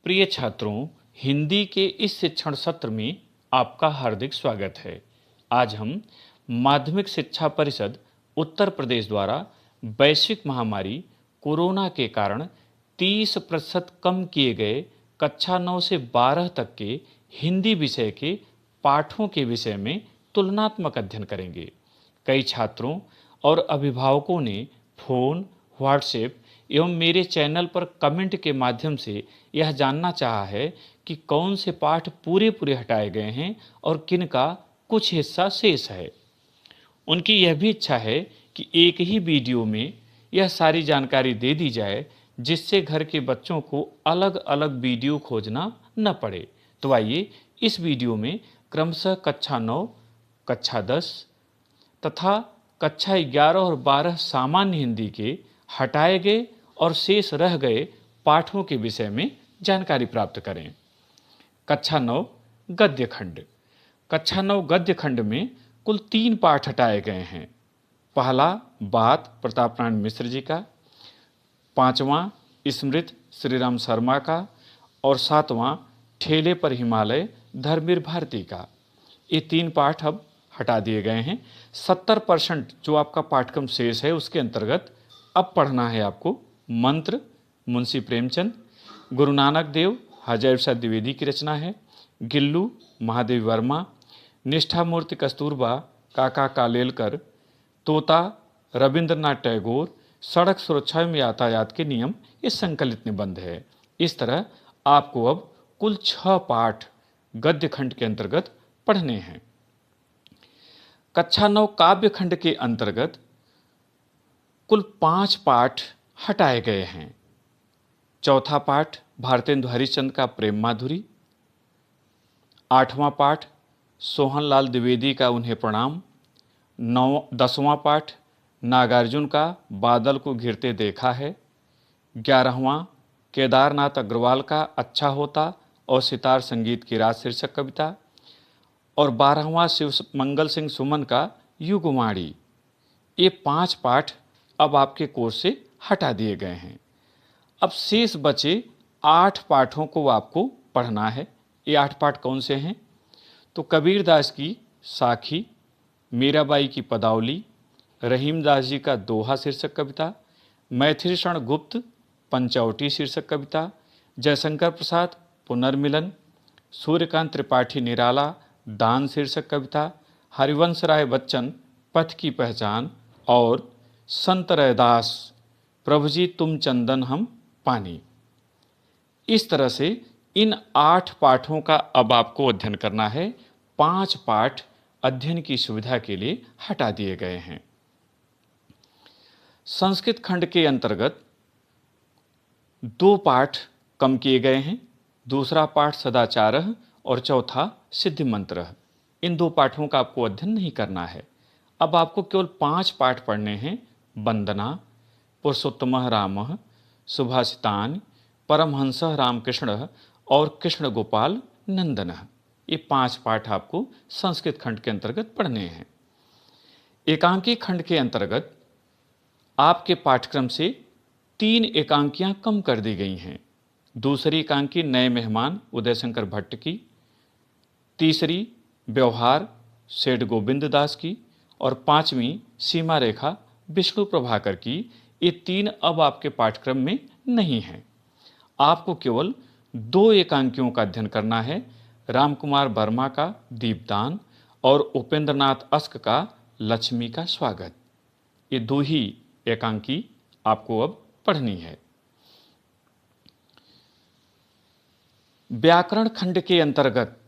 प्रिय छात्रों, हिंदी के इस शिक्षण सत्र में आपका हार्दिक स्वागत है। आज हम माध्यमिक शिक्षा परिषद उत्तर प्रदेश द्वारा वैश्विक महामारी कोरोना के कारण 30% कम किए गए कक्षा 9 से 12 तक के हिंदी विषय के पाठों के विषय में तुलनात्मक अध्ययन करेंगे। कई छात्रों और अभिभावकों ने फ़ोन, व्हाट्सएप एवं मेरे चैनल पर कमेंट के माध्यम से यह जानना चाहा है कि कौन से पाठ पूरे पूरे हटाए गए हैं और किन का कुछ हिस्सा शेष है। उनकी यह भी इच्छा है कि एक ही वीडियो में यह सारी जानकारी दे दी जाए, जिससे घर के बच्चों को अलग अलग वीडियो खोजना न पड़े। तो आइए इस वीडियो में क्रमशः कक्षा 9, कक्षा 10 तथा कक्षा 11 और 12 सामान्य हिंदी के हटाए गए और शेष रह गए पाठों के विषय में जानकारी प्राप्त करें। कक्षा 9 गद्य खंड। कक्षा 9 गद्य खंड में कुल 3 पाठ हटाए गए हैं। पहला बात प्रताप नारायण मिश्र जी का, 5वां स्मृत श्रीराम शर्मा का और 7वां ठेले पर हिमालय धर्मवीर भारती का। ये 3 पाठ अब हटा दिए गए हैं। 70% जो आपका पाठ्यक्रम शेष है उसके अंतर्गत अब पढ़ना है आपको मंत्र मुंशी प्रेमचंद, गुरु नानक देव हजैर प्रसाद द्विवेदी की रचना है, गिल्लू महादेव वर्मा, निष्ठा मूर्ति कस्तूरबा काका कालेलकर, तोता रविंद्रनाथ टैगोर, सड़क सुरक्षा एवं यातायात के नियम, ये संकलित निबंध है। इस तरह आपको अब कुल 6 पाठ गद्य खंड के अंतर्गत पढ़ने हैं। कक्षा 9 काव्य खंड के अंतर्गत कुल 5 पाठ हटाए गए हैं। चौथा पाठ भारतेंदु हरिश्चंद्र का प्रेम माधुरी, 8वां पाठ सोहनलाल द्विवेदी का उन्हें प्रणाम, 10वां पाठ नागार्जुन का बादल को घिरते देखा है, 11वां केदारनाथ अग्रवाल का अच्छा होता और सितार संगीत की रात शीर्षक कविता और 12वां शिव मंगल सिंह सुमन का युगवाणी। ये 5 पाठ अब आपके कोर्स से हटा दिए गए हैं। अब शेष बचे 8 पाठों को आपको पढ़ना है। ये 8 पाठ कौन से हैं? तो कबीरदास की साखी, मीराबाई की पदावली, रहीमदास जी का दोहा शीर्षक कविता, मैथिली शरण गुप्त पंचवटी शीर्षक कविता, जयशंकर प्रसाद पुनर्मिलन, सूर्यकांत त्रिपाठी निराला दान शीर्षक कविता, हरिवंश राय बच्चन पथ की पहचान और संत रैदास प्रभु जी तुम चंदन हम पानी। इस तरह से इन 8 पाठों का अब आपको अध्ययन करना है। 5 पाठ अध्ययन की सुविधा के लिए हटा दिए गए हैं। संस्कृत खंड के अंतर्गत 2 पाठ कम किए गए हैं। दूसरा पाठ सदाचारः और चौथा सिद्धि मंत्र। इन 2 पाठों का आपको अध्ययन नहीं करना है। अब आपको केवल 5 पाठ पढ़ने हैं। वंदना, पुरुषोत्तमः रामः, सुभाषितानि, परमहंसः रामकृष्णः और कृष्ण गोपाल नंदनः। ये 5 पाठ आपको संस्कृत खंड के अंतर्गत पढ़ने हैं। एकांकी खंड के अंतर्गत आपके पाठ्यक्रम से 3 एकांकियां कम कर दी गई हैं। दूसरी एकांकी नए मेहमान उदय शंकर भट्ट की, तीसरी व्यवहार सेठ गोविंद दास की और 5वीं सीमा रेखा विष्णु प्रभाकर की। ये 3 अब आपके पाठ्यक्रम में नहीं हैं। आपको केवल 2 एकांकियों का अध्ययन करना है। रामकुमार वर्मा का दीपदान और उपेंद्रनाथ अस्क का लक्ष्मी का स्वागत। ये 2 ही एकांकी आपको अब पढ़नी है। व्याकरण खंड के अंतर्गत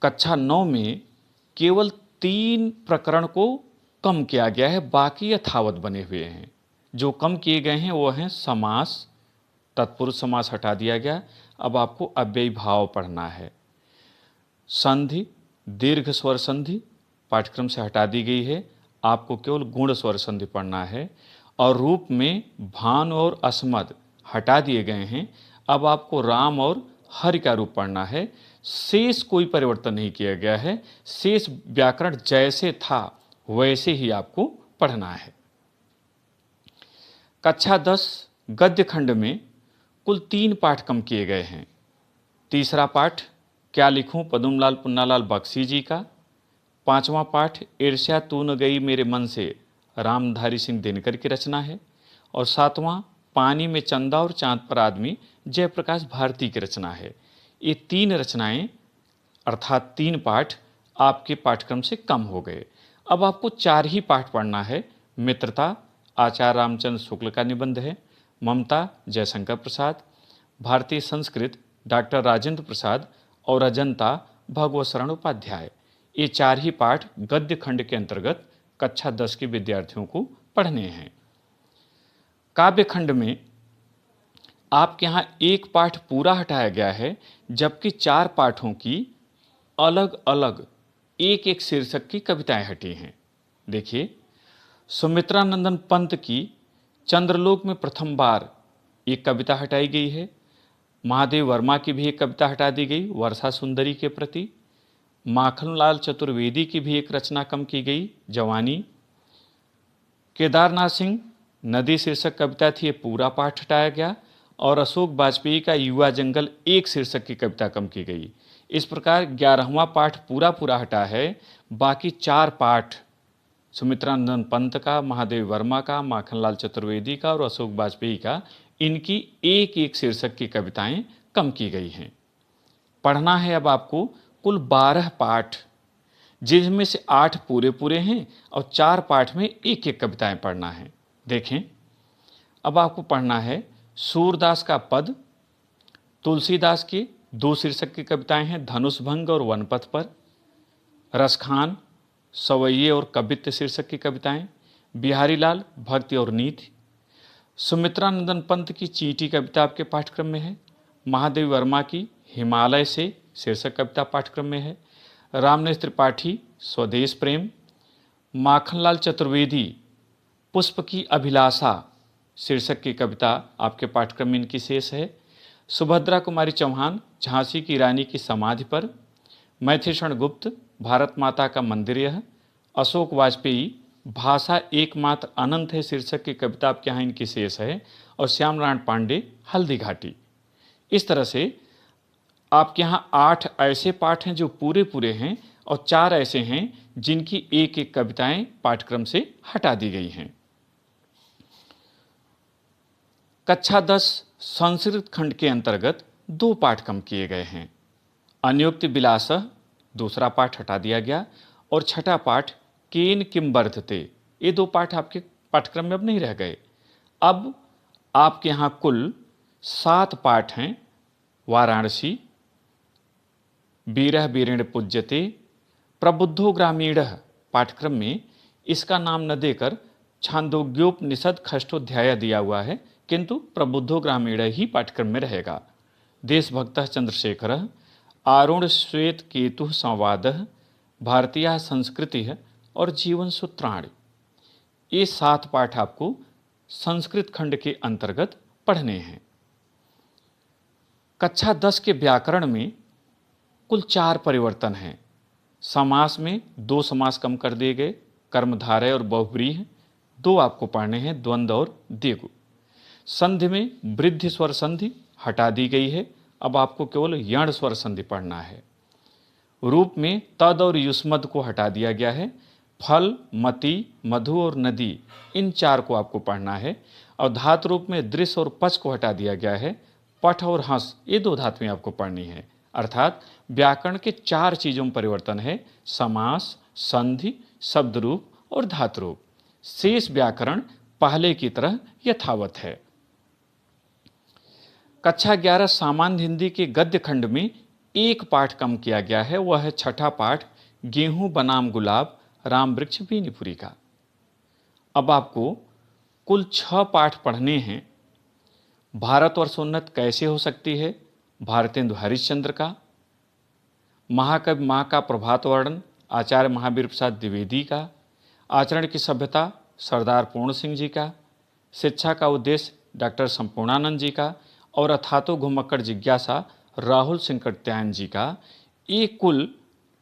कक्षा 9 में केवल 3 प्रकरण को कम किया गया है, बाकी यथावत बने हुए हैं। जो कम किए गए हैं वो हैं समास, तत्पुरुष समास हटा दिया गया। अब आपको अव्ययी भाव पढ़ना है। संधि, दीर्घ स्वर संधि पाठ्यक्रम से हटा दी गई है। आपको केवल गुण स्वर संधि पढ़ना है। और रूप में भान और असमद हटा दिए गए हैं। अब आपको राम और हरि का रूप पढ़ना है। शेष कोई परिवर्तन नहीं किया गया है। शेष व्याकरण जैसे था वैसे ही आपको पढ़ना है। कक्षा 10 गद्य खंड में कुल 3 पाठ कम किए गए हैं। तीसरा पाठ क्या लिखूं पद्मलाल पुन्नालाल बख्शी जी का। 5वां पाठ ईर्ष्या तू न गई मेरे मन से रामधारी सिंह दिनकर की रचना है। और 7वां पानी में चंदा और चांद पर आदमी जयप्रकाश भारती की रचना है। ये 3 रचनाएं अर्थात 3 पाठ आपके पाठ्यक्रम से कम हो गए। अब आपको 4 ही पाठ पढ़ना है। मित्रता आचार्य रामचंद्र शुक्ल का निबंध है। ममता जयशंकर प्रसाद। भारतीय संस्कृत डॉक्टर राजेंद्र प्रसाद। और अजंता भगवत शरण उपाध्याय। ये 4 ही पाठ गद्य खंड के अंतर्गत कक्षा 10 के विद्यार्थियों को पढ़ने हैं। काव्य खंड में आपके यहाँ एक पाठ पूरा हटाया गया है, जबकि 4 पाठों की अलग अलग एक एक शीर्षक की कविताएं हटी हैं। देखिए, सुमित्रानंदन पंत की चंद्रलोक में प्रथम बार एक कविता हटाई गई है। महादेव वर्मा की भी एक कविता हटा दी गई वर्षा सुंदरी के प्रति। माखनलाल चतुर्वेदी की भी एक रचना कम की गई जवानी। केदारनाथ सिंह नदी शीर्षक कविता थी, ये पूरा पाठ हटाया गया। और अशोक वाजपेयी का युवा जंगल एक शीर्षक की कविता कम की गई। इस प्रकार 11वां पाठ पूरा पूरा हटा है। बाकी 4 पाठ सुमित्रानंदन पंत का, महादेव वर्मा का, माखनलाल चतुर्वेदी का और अशोक वाजपेयी का, इनकी एक एक शीर्षक की कविताएं कम की गई हैं। पढ़ना है अब आपको कुल 12 पाठ, जिनमें से 8 पूरे पूरे हैं और 4 पाठ में एक एक कविताएं पढ़ना है। देखें, अब आपको पढ़ना है सूरदास का पद। तुलसीदास की 2 शीर्षक की कविताएं हैं, धनुष भंग और वनपथ पर। रसखान सवैये और कवित्व शीर्षक की कविताएं। बिहारी लाल भक्ति और नीति। सुमित्रानंदन पंत की चींटी कविता आपके पाठ्यक्रम में है। महादेव वर्मा की हिमालय से शीर्षक कविता पाठ्यक्रम में है। रामनेश त्रिपाठी स्वदेश प्रेम। माखनलाल चतुर्वेदी पुष्प की अभिलाषा शीर्षक की कविता आपके पाठ्यक्रम में इनकी शेष है। सुभद्रा कुमारी चौहान झांसी की रानी की समाधि पर। मैथिषण गुप्त भारत माता का मंदिर यह। अशोक वाजपेयी भाषा एकमात्र अनंत है शीर्षक की कविता आपके यहाँ इनकी शेष है। और श्याम नारायण पांडे हल्दी घाटी। इस तरह से आपके यहाँ 8 ऐसे पाठ हैं जो पूरे पूरे हैं और 4 ऐसे हैं जिनकी एक एक कविताएं पाठ्यक्रम से हटा दी गई हैं। कक्षा 10 संस्कृत खंड के अंतर्गत 2 पाठ कम किए गए हैं। अन्योक्ति विलासः दूसरा पाठ हटा दिया गया और छठा पाठ केन किम वर्धते, ये 2 पाठ आपके पाठ्यक्रम में अब नहीं रह गए। अब आपके यहाँ कुल 7 पाठ हैं। वाराणसी, वीरः वीरेण पूज्यते, प्रबुद्धो ग्रामीणः पाठ्यक्रम में इसका नाम न देकर छांदोग्योपनिषद खष्टोध्याय दिया हुआ है, किंतु प्रबुद्धो ग्रामीण ही पाठ्यक्रम में रहेगा। देशभक्तः चंद्रशेखरः, आरुण श्वेत केतु संवादः, भारतीय संस्कृति और जीवन सूत्राणि, ये 7 पाठ आपको संस्कृत खंड के अंतर्गत पढ़ने हैं। कक्षा 10 के व्याकरण में कुल 4 परिवर्तन हैं। समास में 2 समास कम कर दिए गए, कर्मधारय और बहुव्रीहि 2 आपको पढ़ने हैं, द्वंद्व और द्विगु। संधि में वृद्धि स्वर संधि हटा दी गई है, अब आपको केवल यण स्वर संधि पढ़ना है। रूप में तद और युष्मद को हटा दिया गया है। फल, मति, मधु और नदी, इन 4 को आपको पढ़ना है। और धातु रूप में दृश्य और पच को हटा दिया गया है। पठ और हंस, ये 2 धातुएं आपको पढ़नी है। अर्थात व्याकरण के 4 चीज़ों में परिवर्तन है, समास, संधि, शब्द रूप और धातु रूप। शेष व्याकरण पहले की तरह यथावत है। कक्षा 11 सामान्य हिंदी के गद्य खंड में एक पाठ कम किया गया है, वह है छठा पाठ गेहूं बनाम गुलाब राम वृक्ष बीनीपुरी का। अब आपको कुल 6 पाठ पढ़ने हैं। भारतवर्षोन्नत कैसे हो सकती है, भारतेंदु हरिश्चंद्र का। महाकवि माँ का प्रभात वर्णन आचार्य महावीर प्रसाद द्विवेदी का। आचरण की सभ्यता सरदार पूर्ण सिंह जी का। शिक्षा का उद्देश्य डॉक्टर संपूर्णानंद जी का। और अथातो घुमक्कड़ जिज्ञासा राहुल सिंकटत्यायन जी का। एक कुल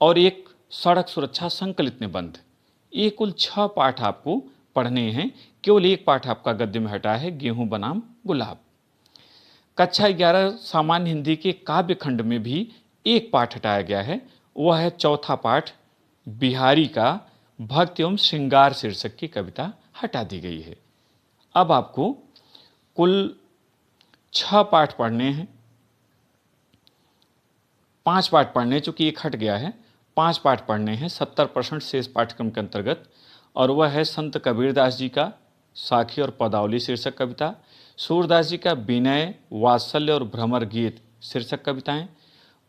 और एक सड़क सुरक्षा संकलित निबंध, ये कुल 6 पाठ आपको पढ़ने हैं। केवल एक पाठ आपका गद्य में हटा है, गेहूं बनाम गुलाब। कक्षा 11 सामान्य हिंदी के काव्य खंड में भी एक पाठ हटाया गया है, वह है चौथा पाठ बिहारी का भक्ति एवं श्रृंगार शीर्षक की कविता हटा दी गई है। अब आपको कुल 6 पाठ पढ़ने हैं। 5 पाठ पढ़ने, चूंकि एक हट गया है, 5 पाठ पढ़ने हैं 70% शेष पाठ्यक्रम के अंतर्गत, और वह है संत कबीरदास जी का साखी और पदावली शीर्षक कविता, सूरदास जी का विनय, वात्सल्य और भ्रमर गीत शीर्षक कविताएं,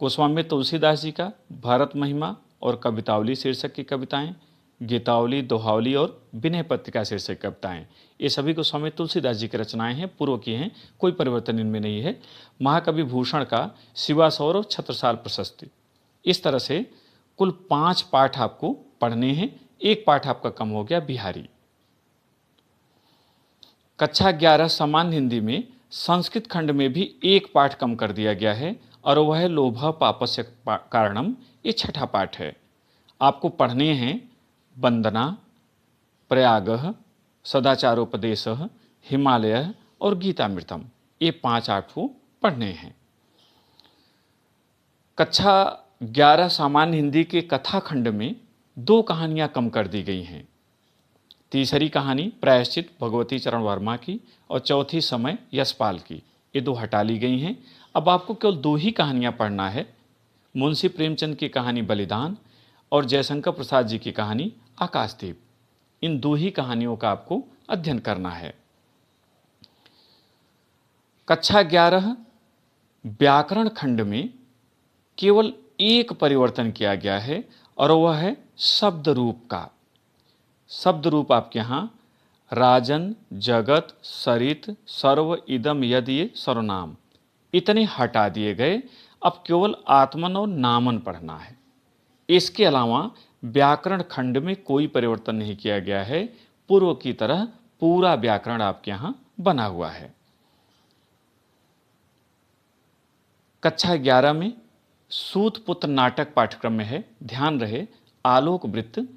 गोस्वामी तुलसीदास जी का भरत महिमा और कवितावली शीर्षक की कविताएं, गीतावली, दोहावली और विनय पत्रिका शीर्षक कविताएं। ये सभी गोस्वामी तुलसीदास जी की रचनाएं हैं, पूर्व की हैं, कोई परिवर्तन इनमें नहीं है। महाकवि भूषण का शिवासौर और छत्रसाल प्रशस्ति। इस तरह से कुल 5 पाठ आपको पढ़ने हैं। एक पाठ आपका कम हो गया बिहारी। कक्षा 11 सामान्य हिंदी में संस्कृत खंड में भी एक पाठ कम कर दिया गया है, और वह है लोभ पापस्य कारणम। ये 6ठा पाठ है। आपको पढ़ने हैं वंदना, प्रयागः, सदाचारोपदेशः, हिमालय और गीतामृतम। ये 5 आपको पढ़ने हैं। कक्षा 11 सामान्य हिंदी के कथा खंड में 2 कहानियां कम कर दी गई हैं। तीसरी कहानी प्रायश्चित भगवती चरण वर्मा की और चौथी समय यशपाल की, ये 2 हटा ली गई हैं। अब आपको केवल 2 ही कहानियां पढ़ना है। मुंशी प्रेमचंद की कहानी बलिदान और जयशंकर प्रसाद जी की कहानी आकाशदीप। इन 2 ही कहानियों का आपको अध्ययन करना है। कक्षा 11 व्याकरण खंड में केवल एक परिवर्तन किया गया है, और वह है शब्द रूप का। शब्द रूप आपके यहाँ राजन, जगत, सरित, सर्व, इदम, यदि, ये सर्वनाम, इतने हटा दिए गए। अब केवल आत्मन और नामन पढ़ना है। इसके अलावा व्याकरण खंड में कोई परिवर्तन नहीं किया गया है। पूर्व की तरह पूरा व्याकरण आपके यहाँ बना हुआ है। कक्षा 11 में सूत पुत्र नाटक पाठ्यक्रम में है। ध्यान रहे, आलोक वृत्त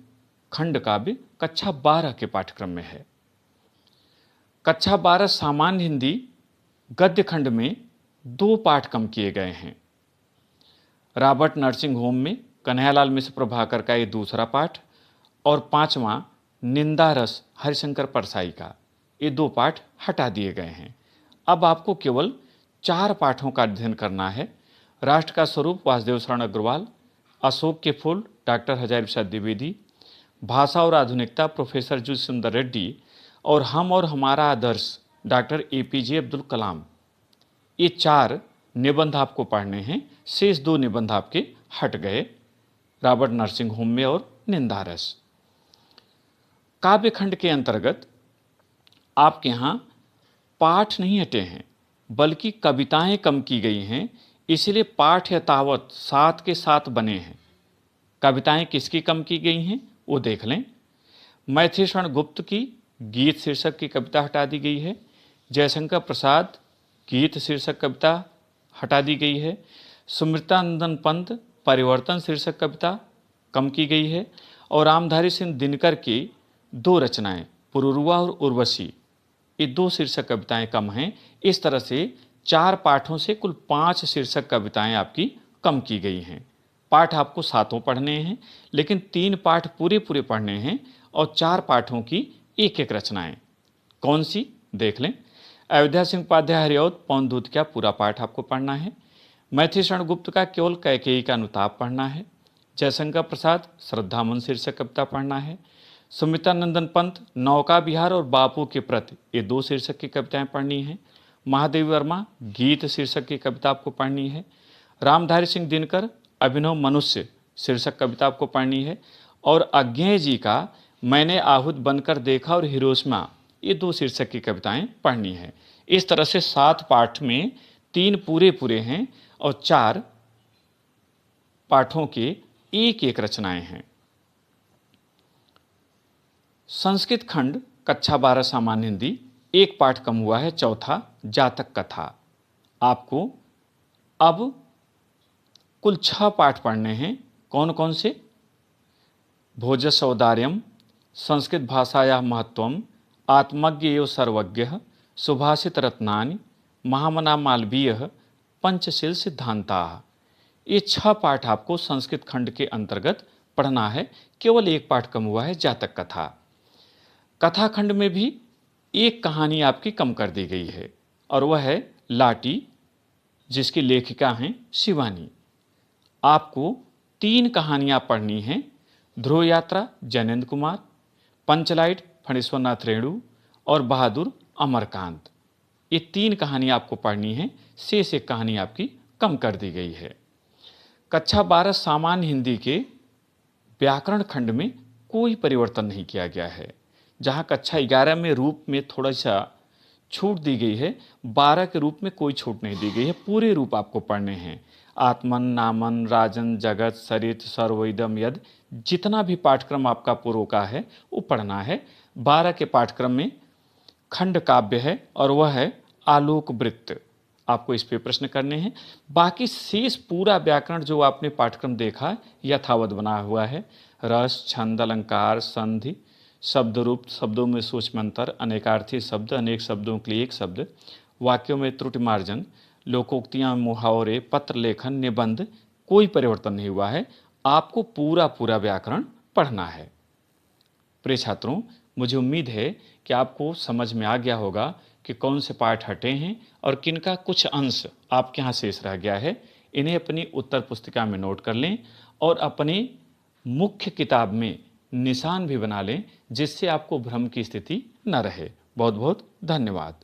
खंड काव्य कक्षा 12 के पाठ्यक्रम में है। कक्षा 12 सामान्य हिंदी गद्य खंड में 2 पाठ कम किए गए हैं। रॉबर्ट नर्सिंग होम में कन्हैयालाल मिश्र प्रभाकर का ये दूसरा पाठ, और 5वां निंदा रस हरिशंकर परसाई का, ये 2 पाठ हटा दिए गए हैं। अब आपको केवल 4 पाठों का अध्ययन करना है। राष्ट्र का स्वरूप वासुदेव शरण अग्रवाल, अशोक के फूल डॉक्टर हजारी प्रसाद द्विवेदी, भाषा और आधुनिकता प्रोफेसर जी सुंदर रेड्डी, और हम और हमारा आदर्श डॉक्टर APJ अब्दुल कलाम। ये 4 निबंध आपको पढ़ने हैं। शेष 2 निबंध आपके हट गए, रॉबर्ट नर्सिंग होम में और निंदारस। काव्य खंड के अंतर्गत आपके यहाँ पाठ नहीं हटे हैं, बल्कि कविताएं कम की गई हैं। इसलिए पाठ यथावत 7 के 7 बने हैं। कविताएं किसकी कम की गई हैं वो देख लें। मैथिलीशरण गुप्त की गीत शीर्षक की कविता हटा दी गई है। जयशंकर प्रसाद गीत शीर्षक कविता हटा दी गई है। सुमृतानंदन पंत परिवर्तन शीर्षक कविता कम की गई है। और रामधारी सिंह दिनकर की 2 रचनाएं पुरुरुआ और उर्वशी, ये 2 शीर्षक कविताएं कम हैं। इस तरह से 4 पाठों से कुल 5 शीर्षक कविताएं आपकी कम की गई हैं। पाठ आपको 7 पढ़ने हैं, लेकिन 3 पाठ पूरे पूरे पढ़ने हैं, और 4 पाठों की एक रचनाएं। कौन सी देख लें। अयोध्या सिंह उपाध्याय हरिऔध पवन दूत का पूरा पाठ आपको पढ़ना है। मैथिलीशरण गुप्त का केवल कैकेयी का अनुताप पढ़ना है। जयशंकर प्रसाद श्रद्धामन शीर्षक कविता पढ़ना है। सुमित्रानंदन पंत नौका विहार और बापू के प्रति, ये 2 शीर्षक की कविताएं पढ़नी है। महादेवी वर्मा गीत शीर्षक की कविता आपको पढ़नी है। रामधारी सिंह दिनकर अभिनव मनुष्य शीर्षक कविता आपको पढ़नी है। और अज्ञेय जी का मैंने आहूत बनकर देखा और हिरोशिमा, ये 2 शीर्षक की कविताएं पढ़नी है। इस तरह से 7 पाठ में 3 पूरे पूरे हैं और 4 पाठों के एक रचनाएं हैं। संस्कृत खंड कक्षा 12 सामान्य हिंदी एक पाठ कम हुआ है, चौथा जातक कथा। आपको अब कुल 6 पाठ पढ़ने हैं। कौन कौन से? भोजसौदार्यम, संस्कृत भाषायाः महत्वम, आत्मज्ञ एव सर्वज्ञः, सुभाषित रत्नानि, महामना मालवीय, पंचशील सिद्धांताः। ये 6 पाठ आपको संस्कृत खंड के अंतर्गत पढ़ना है। केवल एक पाठ कम हुआ है, जातक कथा। कथा खंड में भी एक कहानी आपकी कम कर दी गई है और वह है लाटी, जिसकी लेखिका हैं शिवानी। आपको 3 कहानियां पढ़नी हैं, ध्रुव यात्रा जैनेन्द्र कुमार, पंचलाइट फणीश्वरनाथ रेणु और बहादुर अमरकांत। ये 3 कहानियां आपको पढ़नी है, शेष एक कहानी आपकी कम कर दी गई है। कक्षा 12 सामान्य हिंदी के व्याकरण खंड में कोई परिवर्तन नहीं किया गया है। जहां कक्षा 11 में रूप में थोड़ा सा छूट दी गई है, 12 के रूप में कोई छूट नहीं दी गई है। पूरे रूप आपको पढ़ने हैं। आत्मन, नामन, राजन, जगत, सरित, सर्वइदम, यद, जितना भी पाठ्यक्रम आपका पूर्व का है वो पढ़ना है। 12 के पाठ्यक्रम में खंड काव्य है और वह है आलोक वृत्त। आपको इस पे प्रश्न करने हैं। बाकी शेष पूरा व्याकरण जो आपने पाठ्यक्रम देखा यथावत बना हुआ है। रस, छंद, अलंकार, संधि, शब्द रूप, शब्दों में सूक्ष्म अंतर, अनेकार्थी शब्द, अनेक शब्दों के लिए एक शब्द, वाक्यों में त्रुटि मार्जन, लोकोक्तियां, मुहावरे, पत्र लेखन, निबंध, कोई परिवर्तन नहीं हुआ है। आपको पूरा व्याकरण पढ़ना है। प्रिय छात्रों, मुझे उम्मीद है कि आपको समझ में आ गया होगा कि कौन से पाठ हटे हैं और किनका कुछ अंश आपके यहाँ शेष रह गया है। इन्हें अपनी उत्तर पुस्तिका में नोट कर लें और अपनी मुख्य किताब में निशान भी बना लें, जिससे आपको भ्रम की स्थिति न रहे। बहुत बहुत धन्यवाद।